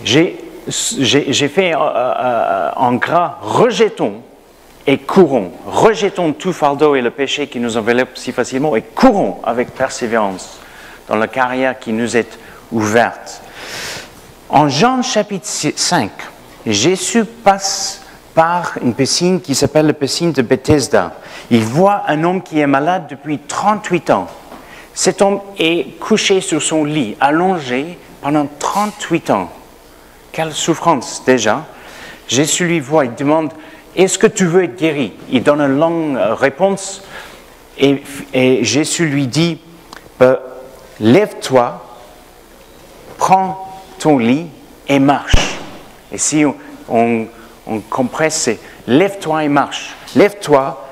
J'ai fait en gras, rejetons et courons. Rejetons tout fardeau et le péché qui nous enveloppe si facilement et courons avec persévérance dans la carrière qui nous est ouverte. En Jean chapitre 5, Jésus passe par une piscine qui s'appelle la piscine de Bethesda. Il voit un homme qui est malade depuis 38 ans. Cet homme est couché sur son lit, allongé pendant 38 ans. Quelle souffrance déjà. Jésus lui voit, il demande « Est-ce que tu veux être guéri ?» Il donne une longue réponse et Jésus lui dit « Lève-toi, prends ton lit et marche. » Et si on compresse, c'est « Lève-toi et marche. » Lève-toi,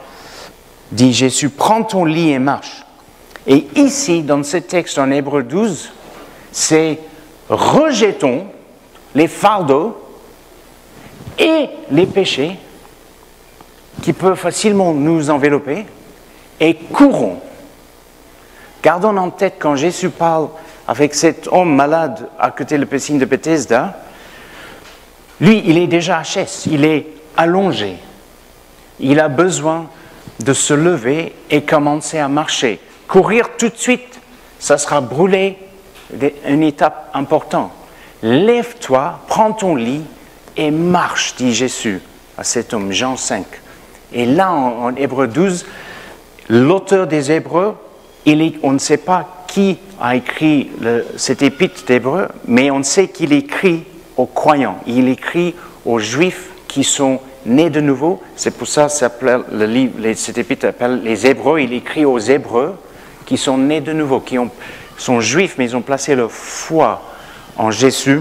dit Jésus, prends ton lit et marche. Et ici, dans ce texte en Hébreux 12, c'est « Rejetons les fardeaux et les péchés qui peuvent facilement nous envelopper et courons. » Gardons en tête quand Jésus parle avec cet homme malade à côté de la piscine de Bethesda, lui, il est déjà HS, il est allongé. Il a besoin de se lever et commencer à marcher. Courir tout de suite, ça sera brûler une étape importante. Lève-toi, prends ton lit et marche, dit Jésus à cet homme, Jean 5. Et là, en Hébreux 12, l'auteur des Hébreux, on ne sait pas qui a écrit cet épître d'Hébreux, mais on sait qu'il écrit aux croyants. Il écrit aux Juifs qui sont nés de nouveau. C'est pour ça que cet épître s'appelle les Hébreux. Il écrit aux Hébreux qui sont nés de nouveau, qui sont Juifs, mais ils ont placé leur foi en Jésus.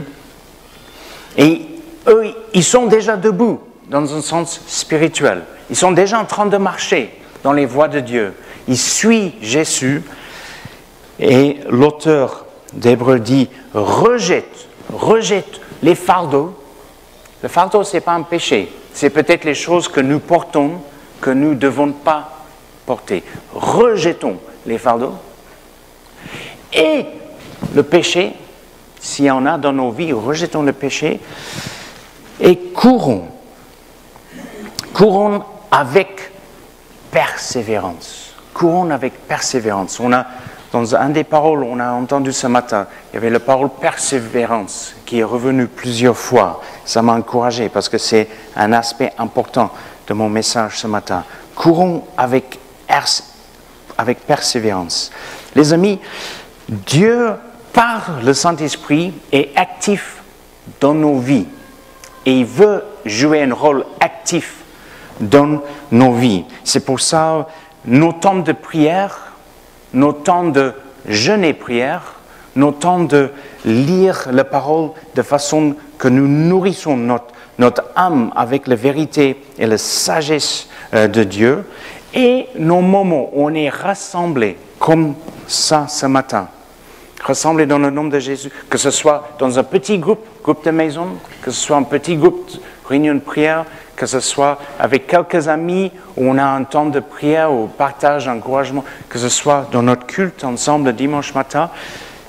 Et eux, ils sont déjà debout dans un sens spirituel. Ils sont déjà en train de marcher dans les voies de Dieu. Ils suivent Jésus. Et l'auteur d'Hébreux dit « Rejette les fardeaux. » Le fardeau, ce n'est pas un péché. C'est peut-être les choses que nous portons, que nous ne devons pas porter. Rejetons les fardeaux. Et le péché, s'il y en a dans nos vies, rejetons le péché et courons. Courons avec persévérance. Courons avec persévérance. Dans un des paroles, on a entendu ce matin, il y avait la parole persévérance qui est revenue plusieurs fois. Ça m'a encouragé parce que c'est un aspect important de mon message ce matin. Courons avec persévérance. Les amis, Dieu, par le Saint-Esprit, est actif dans nos vies. Et il veut jouer un rôle actif dans nos vies. C'est pour ça, nos temps de prière, nos temps de jeûne et prière, nos temps de lire la parole de façon que nous nourrissons notre âme avec la vérité et la sagesse de Dieu, et nos moments où on est rassemblés comme ça ce matin, rassemblés dans le nom de Jésus, que ce soit dans un petit groupe de maison, que ce soit un petit groupe, réunion de prière, que ce soit avec quelques amis où on a un temps de prière ou partage, encouragement, que ce soit dans notre culte ensemble le dimanche matin,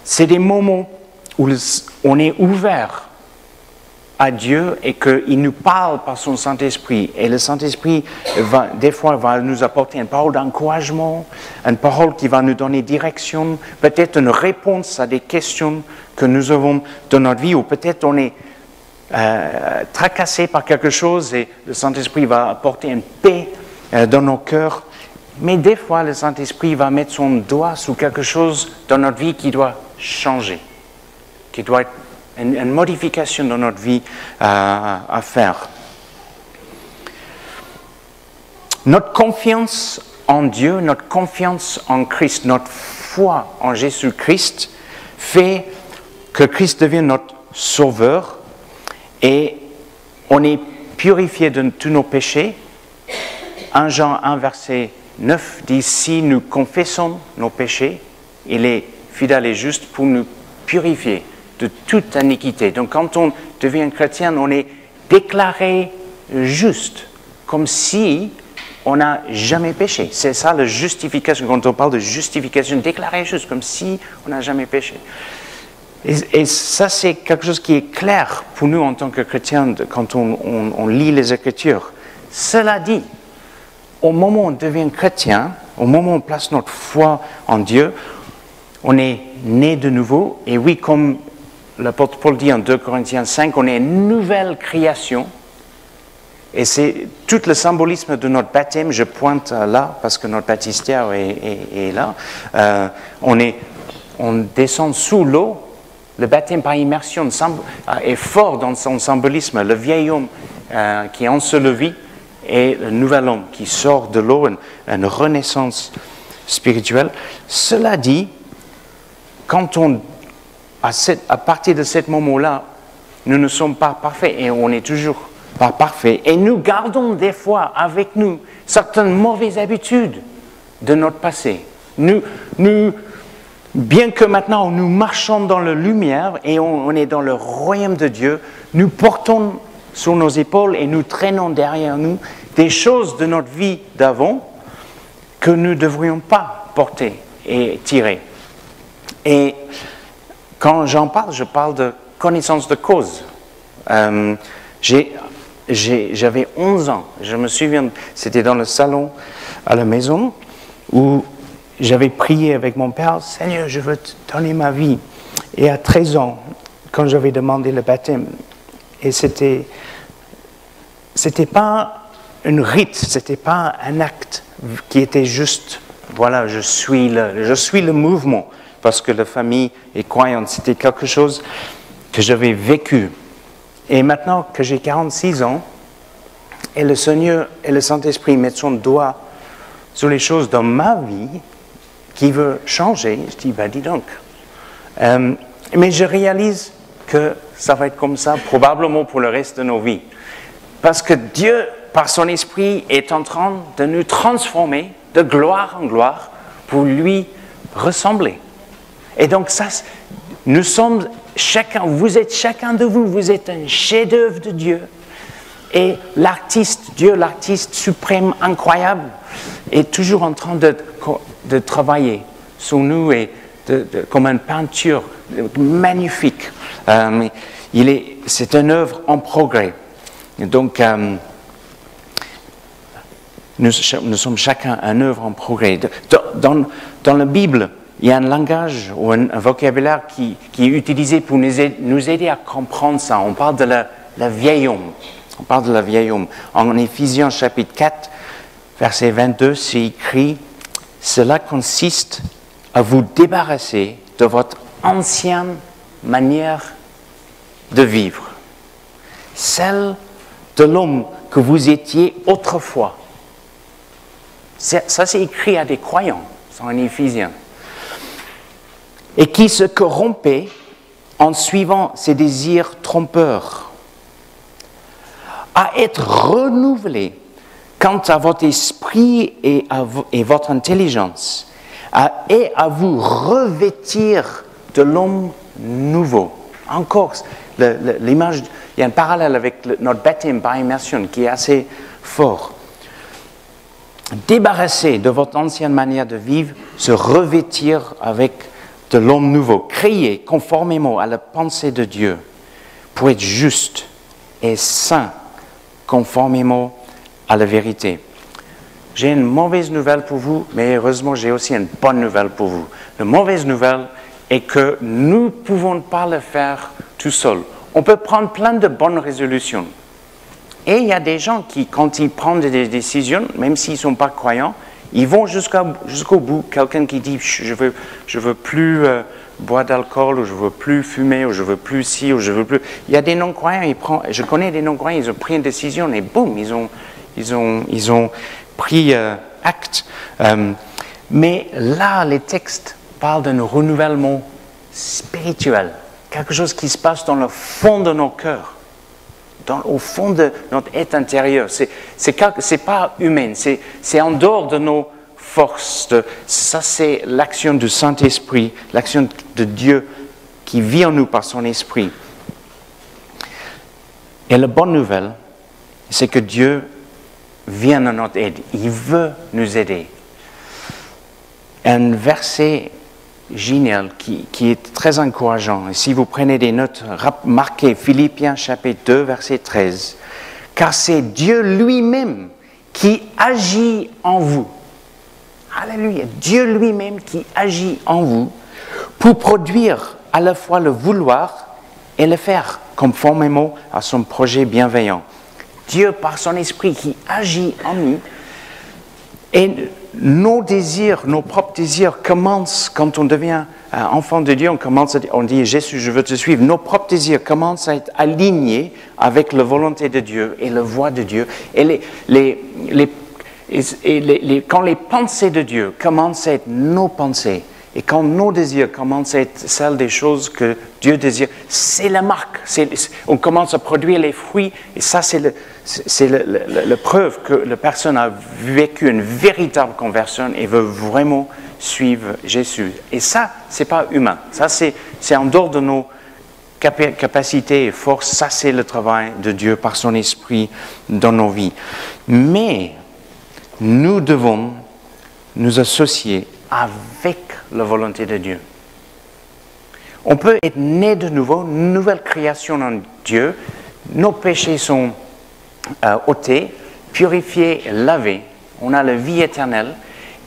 c'est des moments où on est ouvert à Dieu et qu'il nous parle par son Saint-Esprit. Et le Saint-Esprit, des fois, va nous apporter une parole d'encouragement, une parole qui va nous donner direction, peut-être une réponse à des questions que nous avons dans notre vie, ou peut-être on est tracassé par quelque chose et le Saint-Esprit va apporter une paix dans nos cœurs. Mais des fois, le Saint-Esprit va mettre son doigt sur quelque chose dans notre vie qui doit changer, qui doit être une modification dans notre vie à faire. Notre confiance en Dieu, notre confiance en Christ, notre foi en Jésus-Christ fait que Christ devient notre sauveur et on est purifié de tous nos péchés. 1 Jean 1, verset 9 dit « Si nous confessons nos péchés, il est fidèle et juste pour nous purifier de toute iniquité. » Donc quand on devient chrétien, on est déclaré juste, comme si on n'a jamais péché. C'est ça la justification, quand on parle de justification, déclaré juste, comme si on n'a jamais péché. Et ça, c'est quelque chose qui est clair pour nous en tant que chrétiens quand on lit les Écritures. Cela dit, au moment où on devient chrétien, au moment où on place notre foi en Dieu, on est né de nouveau. Et oui, comme l'apôtre Paul dit en 2 Corinthiens 5, on est une nouvelle création. Et c'est tout le symbolisme de notre baptême, je pointe là, parce que notre baptistère est là. On descend sous l'eau. Le baptême par immersion est fort dans son symbolisme. Le vieil homme qui est enseveli et le nouvel homme qui sort de l'eau, une renaissance spirituelle. Cela dit, à partir de ce moment-là, nous ne sommes pas parfaits et on n'est toujours pas parfaits. Et nous gardons des fois avec nous certaines mauvaises habitudes de notre passé. Bien que maintenant nous marchons dans la lumière et on est dans le royaume de Dieu, nous portons sur nos épaules et nous traînons derrière nous des choses de notre vie d'avant que nous ne devrions pas porter et tirer. Et quand j'en parle, je parle de connaissance de cause. J'avais 11 ans, je me souviens, c'était dans le salon à la maison où j'avais prié avec mon père, « Seigneur, je veux te donner ma vie. » Et à 13 ans, quand j'avais demandé le baptême, et c'était pas un rite, c'était pas un acte qui était juste, voilà, je suis le mouvement, parce que la famille est croyante. C'était quelque chose que j'avais vécu. Et maintenant que j'ai 46 ans, et le Seigneur et le Saint-Esprit mettent son doigt sur les choses dans ma vie, qui veut changer, je dis, dis donc. Mais je réalise que ça va être comme ça probablement pour le reste de nos vies. Parce que Dieu, par son esprit, est en train de nous transformer de gloire en gloire pour lui ressembler. Et donc ça, nous sommes chacun, vous êtes chacun de vous, vous êtes un chef-d'œuvre de Dieu. Et l'artiste, Dieu, l'artiste suprême, incroyable, est toujours en train de travailler sur nous et comme une peinture magnifique. C'est une œuvre en progrès. Et donc, nous sommes chacun une œuvre en progrès. Dans la Bible, il y a un langage ou un vocabulaire qui est utilisé pour nous aider à comprendre ça. On parle de la vieille homme. On parle de la vieille homme. En Éphésiens chapitre 4, verset 22, c'est écrit « Cela consiste à vous débarrasser de votre ancienne manière de vivre, celle de l'homme que vous étiez autrefois. » Ça, c'est écrit à des croyants, c'est en Éphésiens. « Et qui se corrompait en suivant ses désirs trompeurs, à être renouvelé quant à votre esprit et votre intelligence, et à vous revêtir de l'homme nouveau. » Encore, l'image, il y a un parallèle avec notre baptême par immersion qui est assez fort. Débarrasser de votre ancienne manière de vivre, se revêtir avec de l'homme nouveau, créé conformément à la pensée de Dieu, pour être juste et saint, conformément à la vérité. J'ai une mauvaise nouvelle pour vous, mais heureusement, j'ai aussi une bonne nouvelle pour vous. La mauvaise nouvelle est que nous ne pouvons pas le faire tout seul. On peut prendre plein de bonnes résolutions. Et il y a des gens qui, quand ils prennent des décisions, même s'ils ne sont pas croyants, ils vont jusqu'au bout. Quelqu'un qui dit « je veux plus boire d'alcool, ou je veux plus fumer, ou je veux plus ci, ou je veux plus... » Il y a des non-croyants, je connais des non-croyants, ils ont pris une décision et boum, ils ont pris acte. Mais là, les textes parlent d'un renouvellement spirituel, quelque chose qui se passe dans le fond de nos cœurs, au fond de notre être intérieur. C'est pas humain, c'est en dehors de nos forces. Ça, c'est l'action du Saint-Esprit, l'action de Dieu qui vit en nous par son Esprit. Et la bonne nouvelle, c'est que Dieu vient à notre aide. Il veut nous aider. Un verset génial qui est très encourageant. Et si vous prenez des notes, marquez Philippiens chapitre 2, verset 13. Car c'est Dieu lui-même qui agit en vous. Alléluia. Dieu lui-même qui agit en vous pour produire à la fois le vouloir et le faire, conformément à son projet bienveillant. Dieu, par son esprit, qui agit en nous, et nos désirs, nos propres désirs commencent, quand on devient enfant de Dieu, on dit « Jésus, je veux te suivre ». Nos propres désirs commencent à être alignés avec la volonté de Dieu et la voix de Dieu. Et quand les pensées de Dieu commencent à être nos pensées, et quand nos désirs commencent à être celles des choses que Dieu désire, c'est la marque. On commence à produire les fruits, et ça, c'est la preuve que la personne a vécu une véritable conversion et veut vraiment suivre Jésus. Et ça, c'est pas humain. Ça, c'est en dehors de nos capacités et forces. Ça, c'est le travail de Dieu par son esprit dans nos vies. Mais nous devons nous associer avec la volonté de Dieu. On peut être né de nouveau, une nouvelle création en Dieu. Nos péchés sont ôtés, purifiés, lavés. On a la vie éternelle.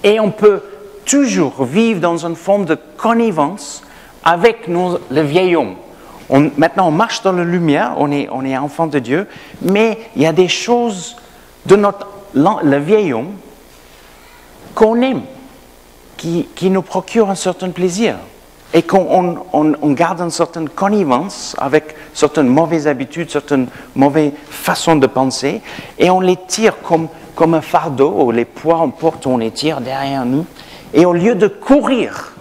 Et on peut toujours vivre dans une forme de connivence avec le vieil homme. Maintenant, on marche dans la lumière, on est enfant de Dieu, mais il y a des choses de le vieil homme qu'on aime, qui nous procure un certain plaisir et qu'on garde une certaine connivence avec certaines mauvaises habitudes, certaines mauvaises façons de penser, et on les tire comme un fardeau, ou les poids on porte, on les tire derrière nous, et au lieu de courir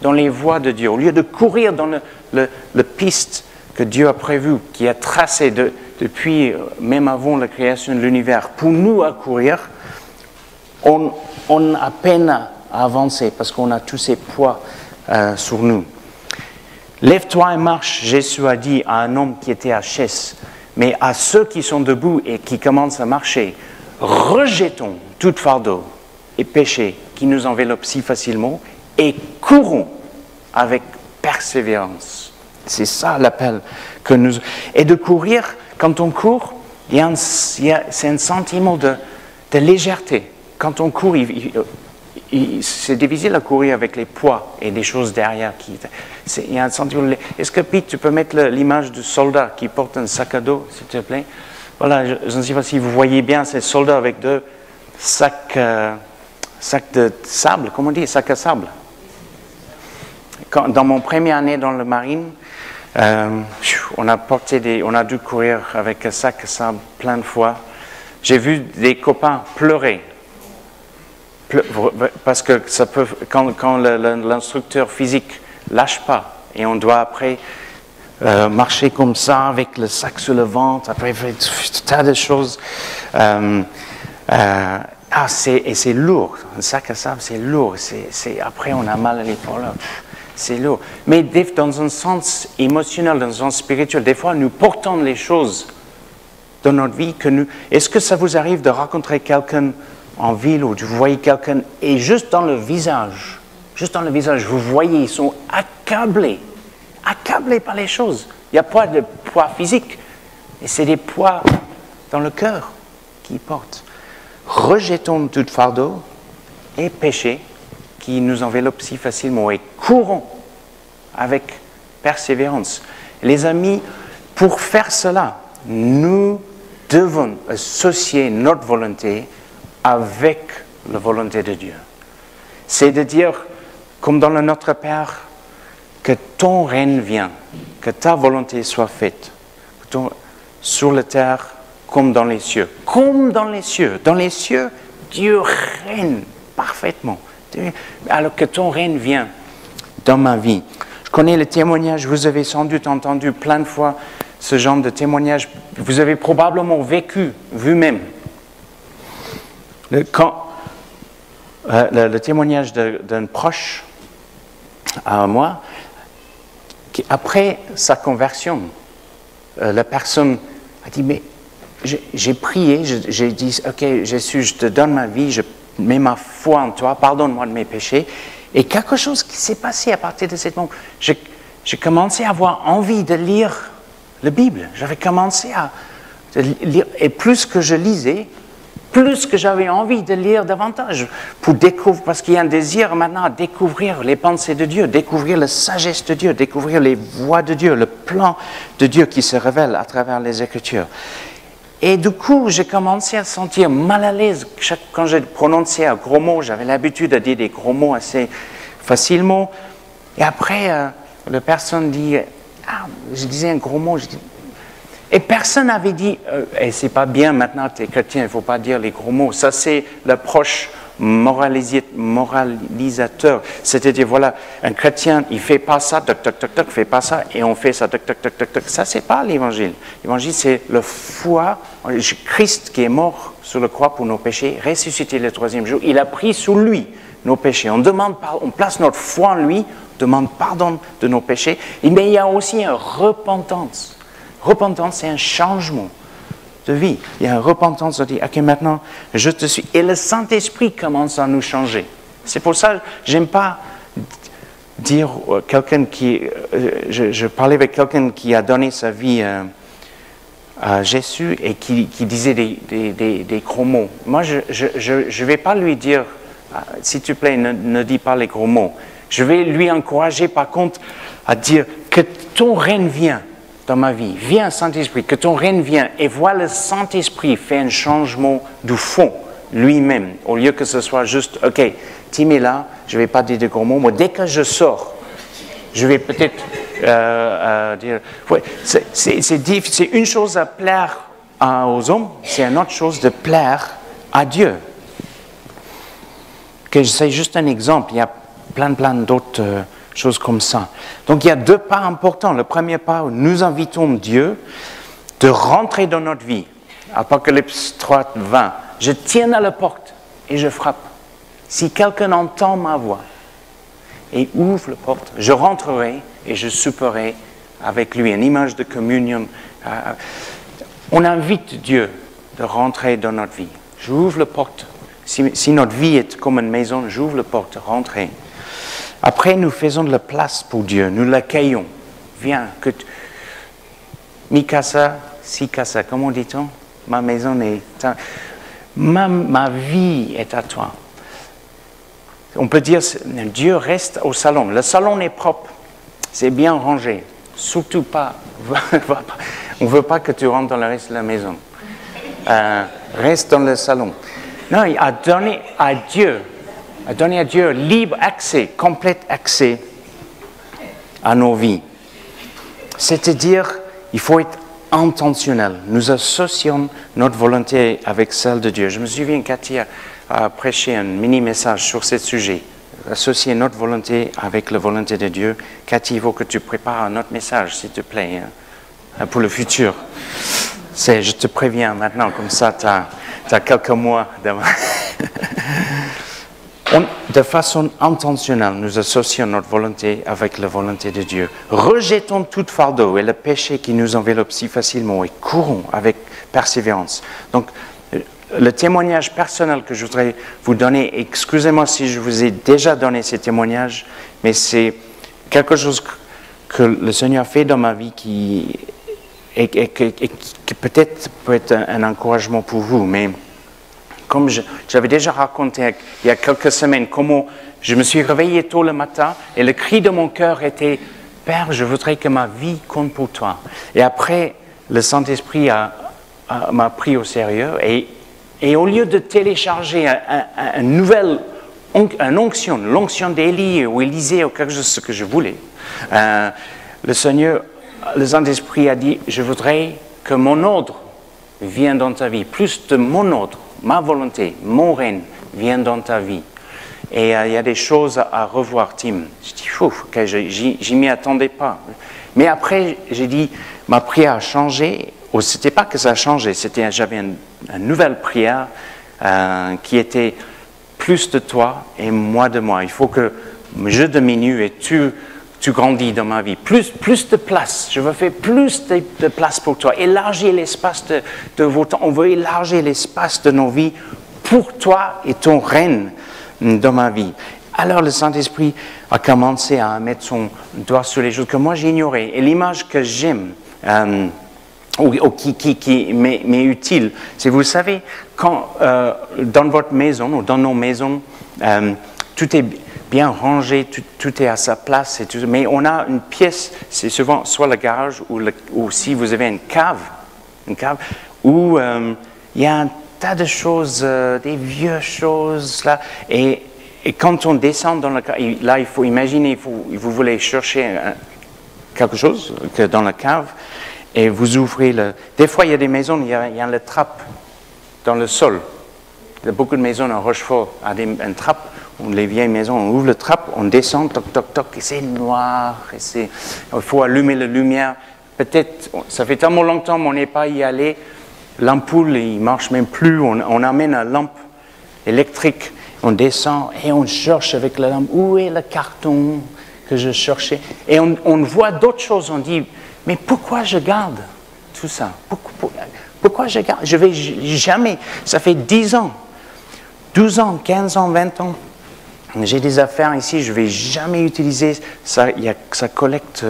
dans les voies de Dieu, au lieu de courir dans le piste que Dieu a prévu, qui a tracé depuis même avant la création de l'univers, pour nous à courir, on a peine à avancer parce qu'on a tous ces poids sur nous. Lève-toi et marche, Jésus a dit à un homme qui était à chaise, mais à ceux qui sont debout et qui commencent à marcher, rejetons tout fardeau et péché qui nous enveloppe si facilement et courons avec persévérance. C'est ça l'appel que nous... Et de courir, quand on court, c'est un sentiment de légèreté. Quand on court, c'est difficile à courir avec les poids et des choses derrière. Il y a un sentiment... Est-ce que, Pete, tu peux mettre l'image du soldat qui porte un sac à dos, s'il te plaît? Voilà, je ne sais pas si vous voyez bien ces soldats avec deux sacs de sable, comment on dit, sac à sable. Dans mon première année dans le marine, on a dû courir avec un sac à sable plein de fois. J'ai vu des copains pleurer. Parce que ça peut, quand l'instructeur physique lâche pas, et on doit après marcher comme ça avec le sac sur le ventre, après faire tout tas de choses. Et c'est lourd. Un sac à sable, c'est lourd. Après, on a mal à l'épaule. C'est lourd. Mais dans un sens émotionnel, dans un sens spirituel, des fois, nous portons les choses dans notre vie Est-ce que ça vous arrive de rencontrer quelqu'un en ville où vous voyez quelqu'un et juste dans le visage, vous voyez, ils sont accablés par les choses. Il n'y a pas de poids physique, et c'est des poids dans le cœur qu'ils portent. Rejetons tout fardeau et péché qui nous enveloppe si facilement et courons avec persévérance. Les amis, pour faire cela, nous devons associer notre volonté avec la volonté de Dieu. C'est de dire, comme dans le Notre Père, que ton règne vienne, que ta volonté soit faite, sur la terre comme dans les cieux. Comme dans les cieux. Dans les cieux, Dieu règne parfaitement. Alors que ton règne vient dans ma vie. Je connais le témoignage, vous avez sans doute entendu plein de fois ce genre de témoignage. Vous avez probablement vécu vous-même. Le témoignage d'un proche à moi, qui, après sa conversion, la personne a dit, mais j'ai prié, j'ai dit, ok Jésus, je te donne ma vie, je mets ma foi en toi, pardonne-moi de mes péchés. Et quelque chose qui s'est passé à partir de ce moment, j'ai commencé à avoir envie de lire la Bible. J'avais commencé à lire, et plus que je lisais, plus que j'avais envie de lire davantage, pour découvrir, parce qu'il y a un désir maintenant à découvrir les pensées de Dieu, découvrir la sagesse de Dieu, découvrir les voies de Dieu, le plan de Dieu qui se révèle à travers les Écritures. Et du coup, j'ai commencé à sentir mal à l'aise. Quand je prononçais un gros mot, j'avais l'habitude de dire des gros mots assez facilement. Et après, la personne dit, je disais un gros mot, et personne n'avait dit, et c'est pas bien maintenant, tu es chrétien, il ne faut pas dire les gros mots. Ça, c'est l'approche moralisateur. C'est-à-dire, voilà, un chrétien, il ne fait pas ça, toc, toc, toc, toc, fait pas ça, et on fait ça, toc, toc, toc, toc, toc. Ça, c'est pas l'évangile. L'évangile, c'est le foi, Christ qui est mort sur la croix pour nos péchés, ressuscité le troisième jour. Il a pris sur lui nos péchés. On place notre foi en lui, on demande pardon de nos péchés, mais il y a aussi une repentance. Repentance, c'est un changement de vie. Il y a une repentance de dire, ok, maintenant, je te suis. Et le Saint-Esprit commence à nous changer. C'est pour ça que je n'aime pas dire quelqu'un qui... je parlais avec quelqu'un qui a donné sa vie à Jésus et qui disait des gros mots. Moi, je ne vais pas lui dire, s'il te plaît, ne dis pas les gros mots. Je vais lui encourager, par contre, à dire que ton règne vient dans ma vie. Viens, Saint-Esprit, que ton règne vienne et vois le Saint-Esprit faire un changement du fond lui-même, au lieu que ce soit juste, ok, Tim est là, je ne vais pas dire de gros mots, moi, dès que je sors, je vais peut-être dire, ouais, c'est une chose à plaire aux hommes, c'est une autre chose de plaire à Dieu. Okay, c'est juste un exemple, il y a plein d'autres choses comme ça. Donc il y a deux pas importants. Le premier pas, nous invitons Dieu de rentrer dans notre vie. Apocalypse 3, 20. Je tiens à la porte et je frappe. Si quelqu'un entend ma voix et ouvre la porte, je rentrerai et je souperai avec lui. Une image de communion. On invite Dieu de rentrer dans notre vie. J'ouvre la porte. Si notre vie est comme une maison, j'ouvre la porte, rentrez. Après, nous faisons de la place pour Dieu, nous l'accueillons. Viens, Mikasa, Sikasa, comment dit-on? Ma maison est... Ma vie est à toi. On peut dire, Dieu reste au salon. Le salon est propre, c'est bien rangé. Surtout pas, on ne veut pas que tu rentres dans le reste de la maison. Reste dans le salon. Non, il a donné à Dieu libre accès, complet accès à nos vies. C'est-à-dire, il faut être intentionnel. Nous associons notre volonté avec celle de Dieu. Je me souviens, Cathy a prêché un mini-message sur ce sujet. Associer notre volonté avec la volonté de Dieu. Cathy, il faut que tu prépares un autre message, s'il te plaît, pour le futur. Je te préviens maintenant, comme ça, tu as quelques mois d'avant. De façon intentionnelle, nous associons notre volonté avec la volonté de Dieu. Rejetons tout fardeau et le péché qui nous enveloppe si facilement et courons avec persévérance. Donc, le témoignage personnel que je voudrais vous donner, excusez-moi si je vous ai déjà donné ces témoignages, mais c'est quelque chose que le Seigneur a fait dans ma vie qui peut-être peut être un encouragement pour vous, mais comme j'avais déjà raconté il y a quelques semaines, comment je me suis réveillé tôt le matin et le cri de mon cœur était « Père, je voudrais que ma vie compte pour toi ». Et après, le Saint-Esprit m'a pris au sérieux et au lieu de télécharger une onction, l'onction d'Élie ou Élisée ou quelque chose que je voulais, le Saint-Esprit a dit « Je voudrais que mon ordre vienne dans ta vie, plus de mon ordre. Ma volonté, mon règne vient dans ta vie. » Et il y a des choses à revoir, Tim. Je dis, okay, j'y m'y attendais pas. Mais après, j'ai dit, ma prière a changé. C'était pas que ça a changé, j'avais une nouvelle prière qui était plus de toi et moi de moi. Il faut que je diminue et tu grandis dans ma vie. Plus de place. Je veux faire plus de place pour toi. Élargir l'espace de vos temps. On veut élargir l'espace de nos vies pour toi et ton règne dans ma vie. Alors le Saint-Esprit a commencé à mettre son doigt sur les choses que moi j'ignorais. Et l'image que j'aime, ou qui m'est utile, c'est, vous savez, quand dans votre maison, ou dans nos maisons, tout est bien rangé, tout est à sa place, mais on a une pièce, c'est souvent soit le garage, ou si vous avez une cave où il y a un tas de choses, des vieux choses, là, et quand on descend dans la cave, là, il faut imaginer, vous voulez chercher quelque chose dans la cave, et vous ouvrez Des fois, il y a des maisons, il y a une trappe dans le sol. Il y a beaucoup de maisons à Rochefort, une trappe, les vieilles maisons, on ouvre la trappe, on descend, toc, toc, toc, et c'est noir, il faut allumer la lumière. Peut-être, ça fait tellement longtemps qu'on n'est pas y allé, l'ampoule, il ne marche même plus, on amène une lampe électrique, on descend et on cherche avec la lampe, où est le carton que je cherchais? Et on voit d'autres choses, on dit, mais pourquoi je garde tout ça? Pourquoi je garde? Je vais jamais, ça fait 10 ans, 12 ans, 15 ans, 20 ans, j'ai des affaires ici, je ne vais jamais utiliser ça, ça collecte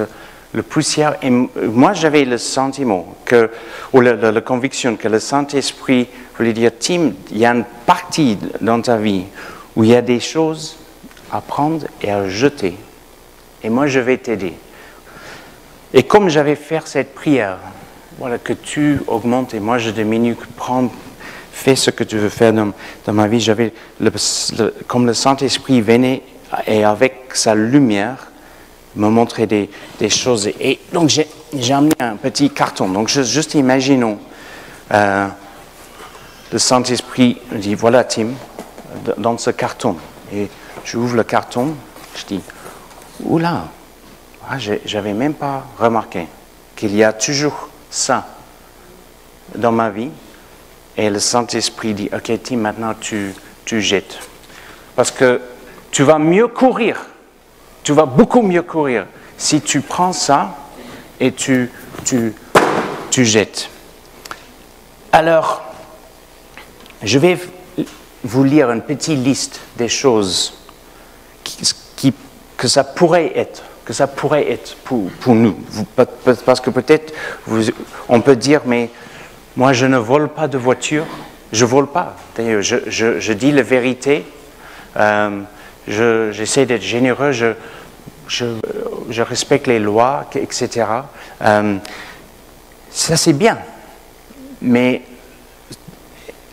le poussière. Et moi, j'avais le sentiment, ou la conviction que le Saint-Esprit voulait dire, Tim, il y a une partie dans ta vie où il y a des choses à prendre et à jeter. Et moi, je vais t'aider. Et comme j'avais fait cette prière, voilà, que tu augmentes et moi je diminue, fais ce que tu veux faire dans ma vie, j'avais comme le Saint-Esprit venait et avec sa lumière me montrait des choses. Et donc j'ai amené un petit carton. Donc juste imaginons, le Saint-Esprit me dit, voilà Tim, dans ce carton. Et j'ouvre le carton, je dis, oula, j'avais même pas remarqué qu'il y a toujours ça dans ma vie. Et le Saint-Esprit dit, ok Tim, maintenant tu jettes. Parce que tu vas mieux courir, tu vas beaucoup mieux courir si tu prends ça et tu jettes. Alors, je vais vous lire une petite liste des choses que ça pourrait être. Pour nous. Parce que peut-être, on peut dire, mais moi je ne vole pas de voiture, je ne vole pas. D'ailleurs, je dis la vérité, j'essaie d'être généreux, je respecte les lois, etc. Ça c'est bien, mais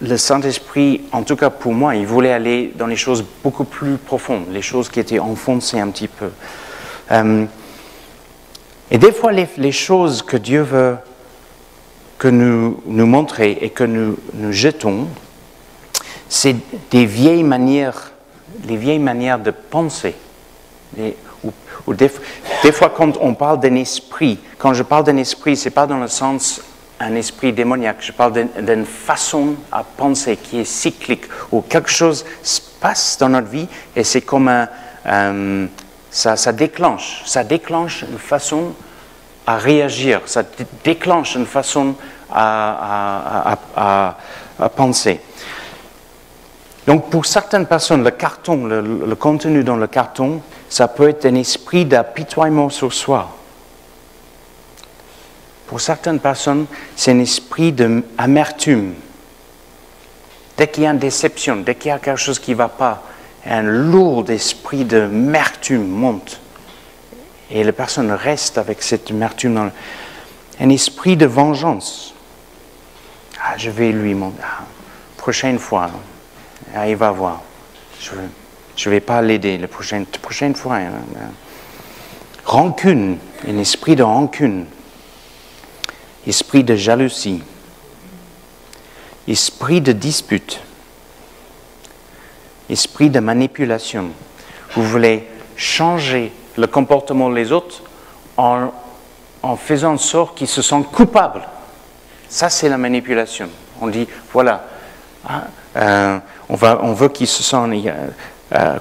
le Saint-Esprit, en tout cas pour moi, il voulait aller dans les choses beaucoup plus profondes, les choses qui étaient enfoncées un petit peu. Et des fois, les choses que Dieu veut que nous montrer et que nous jetons, c'est des vieilles manières de penser. Des fois, quand on parle d'un esprit, quand je parle d'un esprit, ce n'est pas dans le sens un esprit démoniaque, je parle d'une façon à penser qui est cyclique, où quelque chose se passe dans notre vie et c'est comme ça déclenche une façon à réagir, ça déclenche une façon à penser. Donc pour certaines personnes, le carton, le contenu dans le carton, ça peut être un esprit d'apitoiement sur soi. Pour certaines personnes, c'est un esprit d'amertume. Dès qu'il y a une déception, dès qu'il y a quelque chose qui ne va pas, un lourd esprit d'amertume monte. Et la personne reste avec cette amertume. Un esprit de vengeance. Je vais lui montrer. Prochaine fois, il va voir. Je ne vais pas l'aider la prochaine fois. Rancune, un esprit de rancune. Esprit de jalousie. Esprit de dispute. Esprit de manipulation. Vous voulez changer le comportement des autres en faisant en sorte qu'ils se sentent coupables. Ça, c'est la manipulation. On dit, voilà, on veut qu'ils se sentent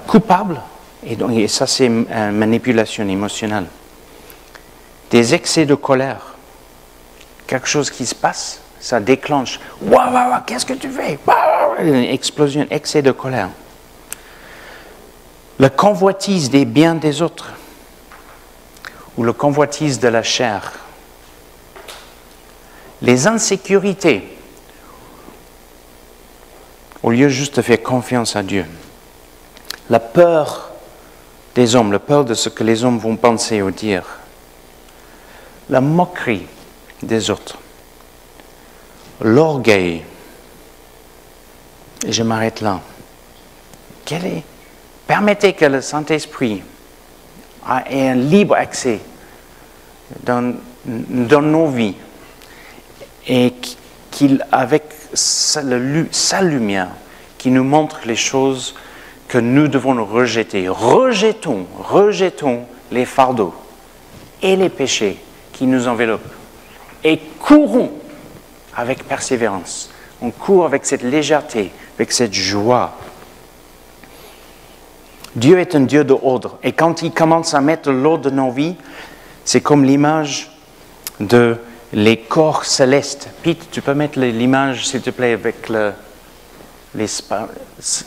coupables, et ça, c'est une manipulation émotionnelle. Des excès de colère. Quelque chose qui se passe, ça déclenche. Waouh, qu'est-ce que tu fais? Une explosion, excès de colère. La convoitise des biens des autres ou la convoitise de la chair. Les insécurités, au lieu juste de faire confiance à Dieu. La peur des hommes, la peur de ce que les hommes vont penser ou dire. La moquerie des autres. L'orgueil. Et je m'arrête là. Permettez que le Saint-Esprit ait un libre accès dans nos vies et qu'il, avec sa lumière, qui nous montre les choses que nous devons rejeter. Rejetons les fardeaux et les péchés qui nous enveloppent et courons avec persévérance. On court avec cette légèreté, avec cette joie. Dieu est un Dieu de ordre. Et quand il commence à mettre l'ordre dans nos vies, c'est comme l'image de les corps célestes. Pete, tu peux mettre l'image, s'il te plaît, avec l'espace.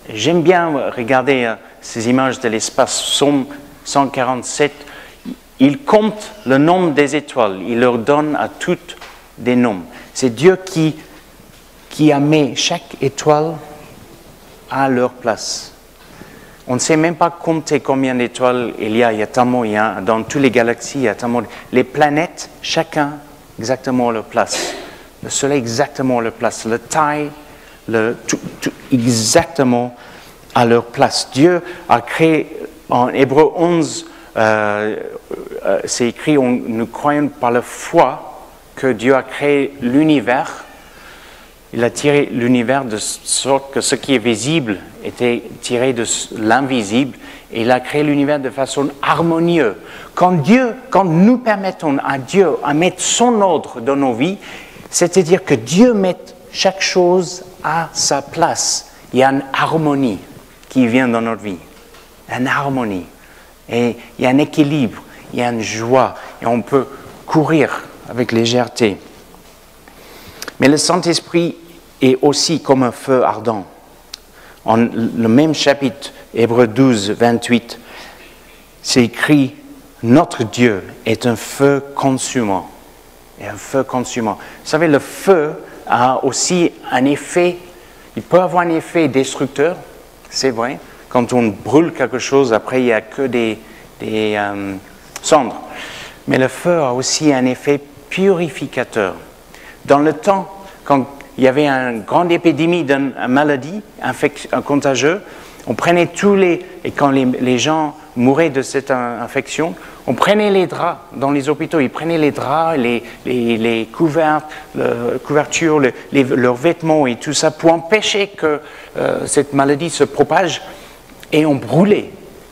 J'aime bien regarder ces images de l'espace. Psaume 147, il compte le nombre des étoiles. Il leur donne à toutes des noms. C'est Dieu qui a mis chaque étoile à leur place. On ne sait même pas compter combien d'étoiles il y a tellement, dans toutes les galaxies, il y a tellement. Les planètes, chacun exactement à leur place. Le Soleil exactement à leur place. La taille, tout exactement à leur place. Dieu a créé, en Hébreux 11, c'est écrit, nous croyons par la foi que Dieu a créé l'univers. Il a tiré l'univers de sorte que ce qui est visible était tiré de l'invisible et il a créé l'univers de façon harmonieuse. Quand nous permettons à Dieu à mettre son ordre dans nos vies, c'est-à-dire que Dieu met chaque chose à sa place. Il y a une harmonie qui vient dans notre vie. Une harmonie. Et il y a un équilibre, il y a une joie et on peut courir avec légèreté. Mais le Saint-Esprit est aussi comme un feu ardent. En le même chapitre, Hébreux 12, 28, c'est écrit « Notre Dieu est un feu consumant. » Et un feu consumant. Vous savez, le feu a aussi un effet, il peut avoir un effet destructeur, c'est vrai. Quand on brûle quelque chose, après il n'y a que des cendres. Mais le feu a aussi un effet purificateur. Dans le temps, quand il y avait une grande épidémie d'une maladie contagieuse, on prenait et quand les gens mouraient de cette infection, on prenait les draps dans les hôpitaux, ils prenaient les draps, les couvertures, leurs vêtements et tout ça pour empêcher que cette maladie se propage et on brûlait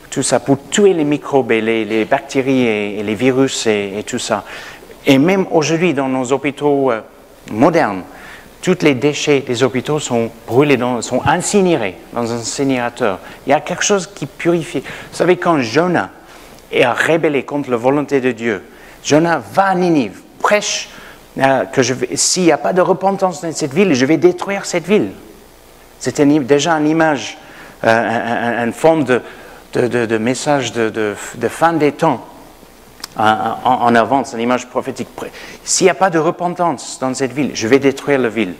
tout ça pour tuer les microbes et les bactéries et les virus et tout ça. Et même aujourd'hui dans nos hôpitaux modernes, tous les déchets des hôpitaux sont brûlés, sont incinérés dans un incinérateur. Il y a quelque chose qui purifie. Vous savez, quand Jonas a rébellé contre la volonté de Dieu, Jonas va à Ninive, prêche que s'il n'y a pas de repentance dans cette ville, je vais détruire cette ville. C'était déjà une image, une forme de message de fin des temps. En avance, une image prophétique. S'il n'y a pas de repentance dans cette ville, je vais détruire la ville.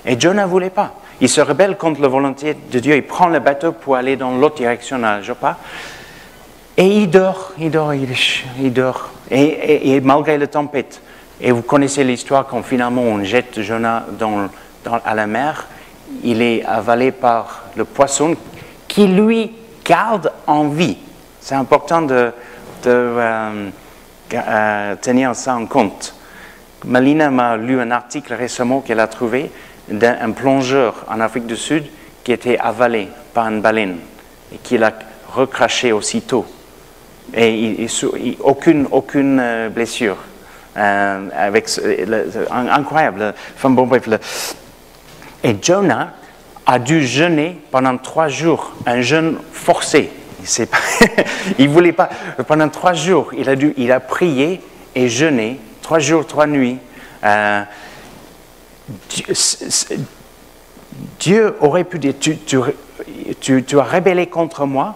Et Jonas ne voulait pas. Il se rebelle contre la volonté de Dieu. Il prend le bateau pour aller dans l'autre direction à Joppa. Et il dort. Et malgré la tempête. Et vous connaissez l'histoire quand finalement on jette Jonas à la mer. Il est avalé par le poisson qui lui garde en vie. C'est important de tenir ça en compte. Malina m'a lu un article récemment qu'elle a trouvé d'un plongeur en Afrique du Sud qui était avalé par une baleine et qui l'a recraché aussitôt. Et aucune blessure. Incroyable. Enfin, bon, bref, et Jonas a dû jeûner pendant 3 jours, un jeûne forcé. Il ne voulait pas. Pendant 3 jours, il a prié et jeûné, 3 jours, 3 nuits. Dieu aurait pu dire, tu as rébellé contre moi,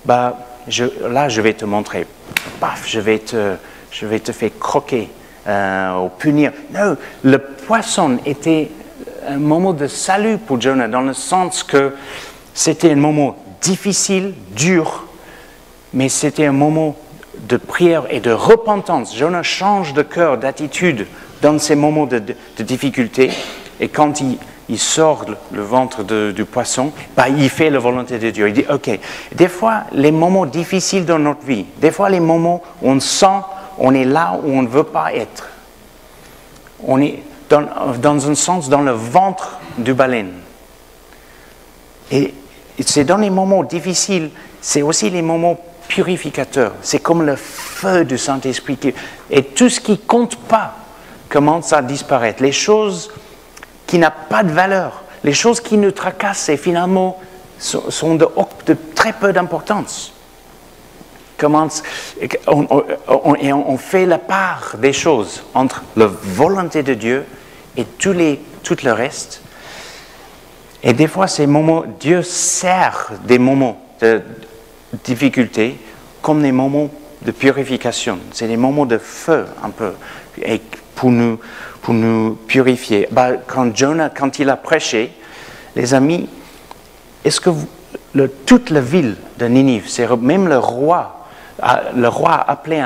là, je vais te montrer. Paf, je vais te faire croquer ou punir. Non, le poisson était un moment de salut pour Jonah, dans le sens que c'était un moment difficile, dur, mais c'était un moment de prière et de repentance. Jonah change de cœur, d'attitude dans ces moments de difficulté, et quand il sort le ventre du poisson, il fait la volonté de Dieu. Il dit, ok, des fois, les moments difficiles dans notre vie, des fois les moments où on sent on est là où on ne veut pas être. On est dans un sens dans le ventre du baleine. Et c'est dans les moments difficiles, c'est aussi les moments purificateurs. C'est comme le feu du Saint-Esprit. Et tout ce qui ne compte pas commence à disparaître. Les choses qui n'ont pas de valeur, les choses qui nous tracassent et finalement sont de très peu d'importance. On fait la part des choses entre la volonté de Dieu et tout le reste. Et des fois, ces moments, Dieu sert des moments de difficulté comme des moments de purification. C'est des moments de feu un peu, et pour nous purifier. Quand Jonah, quand il a prêché, les amis, est-ce que toute la ville de Ninive, même le roi a appelé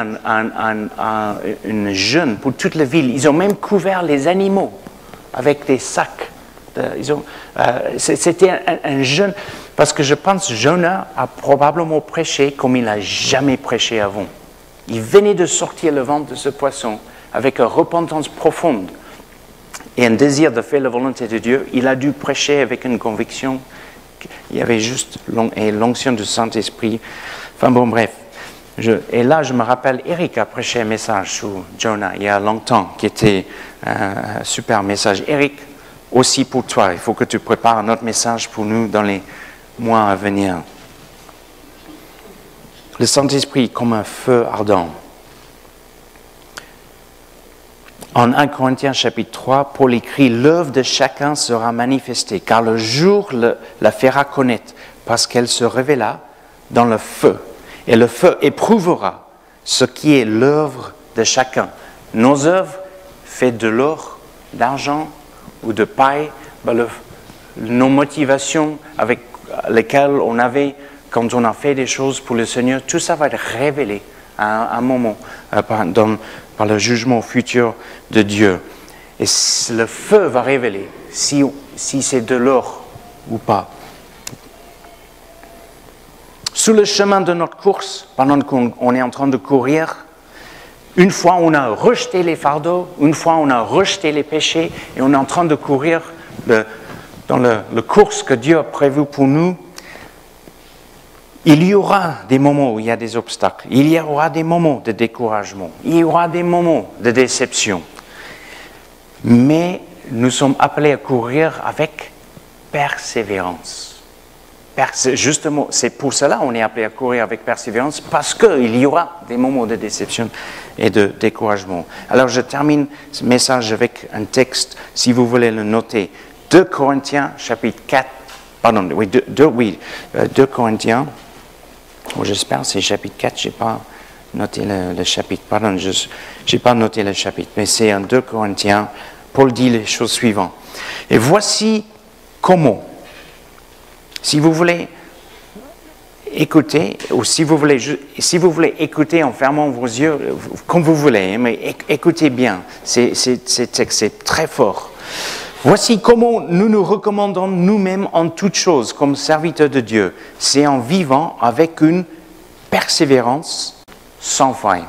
une jeûne pour toute la ville. Ils ont même couvert les animaux avec des sacs. C'était un jeûne, parce que je pense que Jonah a probablement prêché comme il n'a jamais prêché avant. Il venait de sortir le ventre de ce poisson avec une repentance profonde et un désir de faire la volonté de Dieu. Il a dû prêcher avec une conviction. Il y avait juste l'onction du Saint-Esprit. Enfin bon, bref. Et là, je me rappelle, Eric a prêché un message sur Jonah il y a longtemps, qui était un super message. Eric, aussi pour toi, il faut que tu prépares un autre message pour nous dans les mois à venir. Le Saint-Esprit comme un feu ardent. En 1 Corinthiens chapitre 3, Paul écrit « L'œuvre de chacun sera manifestée, car le jour la fera connaître, parce qu'elle se révéla dans le feu. Et le feu éprouvera ce qui est l'œuvre de chacun. » Nos œuvres, faites de l'or, d'argent ou de paille, nos motivations avec lesquelles on avait, quand on a fait des choses pour le Seigneur, tout ça va être révélé à un moment par le jugement futur de Dieu. Et le feu va révéler si c'est de l'or ou pas. Sur le chemin de notre course, pendant qu'on est en train de courir, une fois on a rejeté les fardeaux, une fois on a rejeté les péchés, et on est en train de courir dans le course que Dieu a prévu pour nous, il y aura des moments où il y a des obstacles, il y aura des moments de découragement, il y aura des moments de déception. Mais nous sommes appelés à courir avec persévérance. Justement, c'est pour cela qu'on est appelé à courir avec persévérance, parce qu'il y aura des moments de déception et de découragement. Alors je termine ce message avec un texte, si vous voulez le noter. 2 Corinthiens, chapitre 4, pardon, oui, 2 Corinthiens, j'espère que c'est chapitre 4, je n'ai pas noté le chapitre, pardon, je n'ai pas noté le chapitre, mais c'est en 2 Corinthiens, Paul dit les choses suivantes. Et voici comment. Si vous voulez écouter, ou si vous voulez écouter en fermant vos yeux, comme vous voulez, mais écoutez bien, c'est très fort. Voici comment nous nous recommandons nous-mêmes en toutes choses comme serviteurs de Dieu. C'est en vivant avec une persévérance sans faille.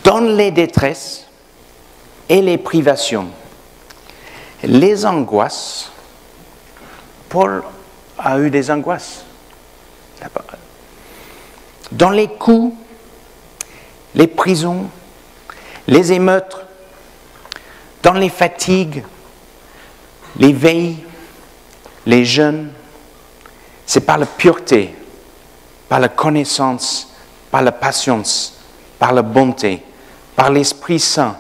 Dans les détresses et les privations, les angoisses, Paul a eu des angoisses. Dans les coups, les prisons, les émeutes, dans les fatigues, les veilles, les jeûnes, c'est par la pureté, par la connaissance, par la patience, par la bonté, par l'Esprit Saint,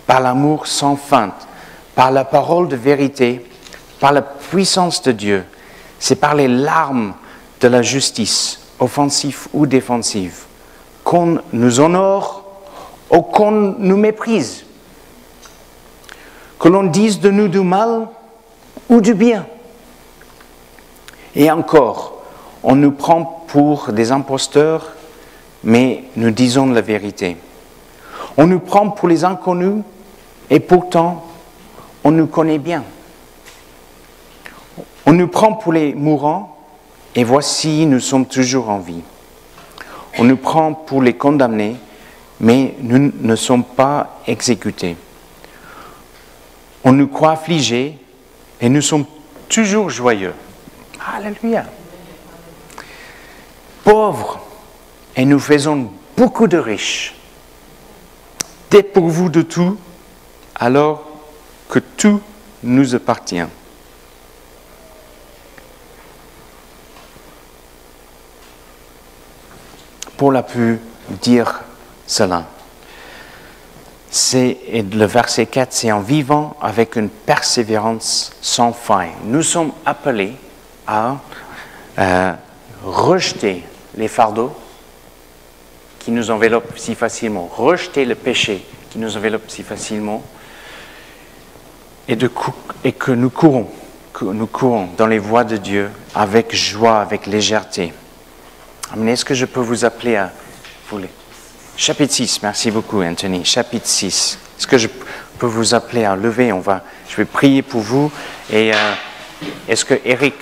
par l'amour sans feinte, par la parole de vérité, par la puissance de Dieu. C'est par les larmes de la justice, offensive ou défensive, qu'on nous honore ou qu'on nous méprise, que l'on dise de nous du mal ou du bien. Et encore, on nous prend pour des imposteurs, mais nous disons la vérité. On nous prend pour les inconnus, et pourtant, on nous connaît bien. On nous prend pour les mourants, et voici, nous sommes toujours en vie. On nous prend pour les condamnés, mais nous ne sommes pas exécutés. On nous croit affligés, et nous sommes toujours joyeux. Alléluia. Pauvres, et nous faisons beaucoup de riches. Dépourvus de tout, alors que tout nous appartient. Paul a pu dire cela. Et le verset 4, c'est en vivant avec une persévérance sans faille. Nous sommes appelés à rejeter les fardeaux qui nous enveloppent si facilement, rejeter le péché qui nous enveloppe si facilement, et que nous courons dans les voies de Dieu avec joie, avec légèreté. Amen. Est-ce que je peux vous appeler à... Chapitre 6, merci beaucoup Anthony. Chapitre 6. Est-ce que je peux vous appeler à lever? Je vais prier pour vous. Et est-ce que Eric